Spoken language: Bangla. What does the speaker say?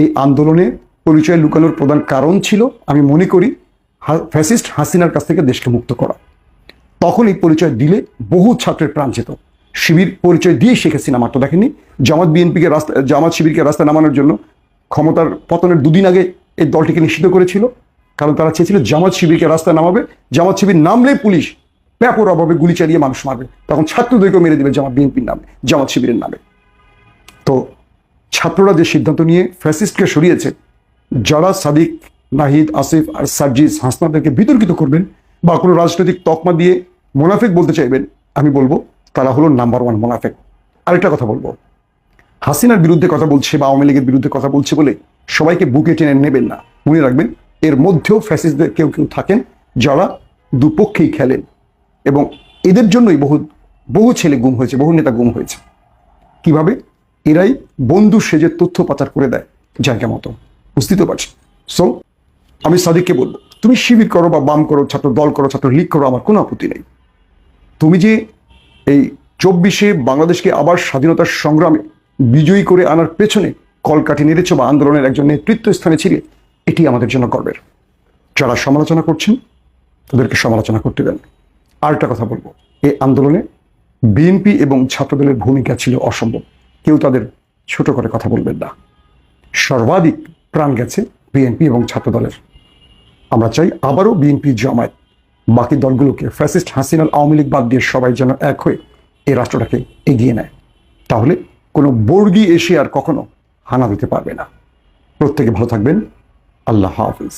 এই আন্দোলনে পরিচয় লুকানোর প্রধান কারণ ছিল, আমি মনে করি, ফ্যাসিস্ট হাসিনার কাছ থেকে দেশকে মুক্ত করা। তখন এই পরিচয় দিলে বহু ছাত্রের প্রাণ যেত। শিবির পরিচয় দিয়ে শেখ হাসিনা মাত্র দেখেননি, জামাত শিবিরকে রাস্তায় নামানোর জন্য ক্ষমতার পতনের দুদিন আগে এই দলটিকে নিষিদ্ধ করেছিল। কারণ তারা চেয়েছিল জামাত শিবিরকে রাস্তায় নামাবে, জামাত শিবির নামলে পুলিশ ব্যাপক অভাবে গুলি চালিয়ে মানুষ মারবে, তখন ছাত্রদেরকেও মেরে দেবে বিএনপির নামে, জামাত শিবিরের নামে। তো ছাত্ররা যে সিদ্ধান্ত নিয়ে ফ্যাসিস্টকে সরিয়েছে, যারা সাদিক, নাহিদ, আসিফ আর সার্জিস, হাসনাদেরকে বিতর্কিত করবেন বা কোনো রাজনৈতিক তকমা দিয়ে মোনাফেক বলতে চাইবেন, আমি বলবো তারা হলো নাম্বার ওয়ান মোনাফেক। আরেকটা কথা বলবো, হাসিনার বিরুদ্ধে কথা বলছে বা আওয়ামী লীগের বিরুদ্ধে কথা বলছে বলে সবাইকে বুকে টেনে নেবেন না। মনে রাখবেন, এর মধ্যেও ফ্যাসিস্টদের কেউ কেউ থাকেন যারা দুপক্ষেই খেলেন, এবং এদের জন্যই বহু ছেলে গুম হয়েছে, বহু নেতা গুম হয়েছে। কিভাবে? এরাই বন্ধু সেজে তথ্য পাচার করে দেয় জায়গা মতো, বুঝতে পারছি। সো আমি সাদিককে বলবো, তুমি শিবির করো বা বাম করো, ছাত্র দল করো, ছাত্র লীগ করো, আমার কোনো আপত্তি নেই। তুমি যে এই 24-এ বাংলাদেশকে আবার স্বাধীনতার সংগ্রামে বিজয়ী করে আনার পেছনে কলকাঠি নেড়েছ বা আন্দোলনের একজন নেতৃত্ব স্থানে ছিলে, এটি আমাদের জন্য গর্বের। যারা সমালোচনা করছেন তাদেরকে সমালোচনা করতে দেন। আরেকটা কথা বলবো, এই আন্দোলনে বিএনপি এবং ছাত্রদলের ভূমিকা ছিল অসম্ভব, কেউ তাদের ছোট করে কথা বলবেন না। সর্বাধিক প্রাণ গেছে বিএনপি এবং ছাত্রদলের। আমরা চাই আবারও বিএনপি, জামায়াত, বাকি দলগুলোকে ফ্যাসিস্ট হাসিনার আওয়ামী লীগ বাদ দিয়ে সবাই যেন এক হয়ে এই রাষ্ট্রটাকে এগিয়ে নেয়। তাহলে কোনো বর্গী এসে আর কখনো হানা দিতে পারবে না। প্রত্যেকে ভালো থাকবেন। আল্লাহ হাফিজ।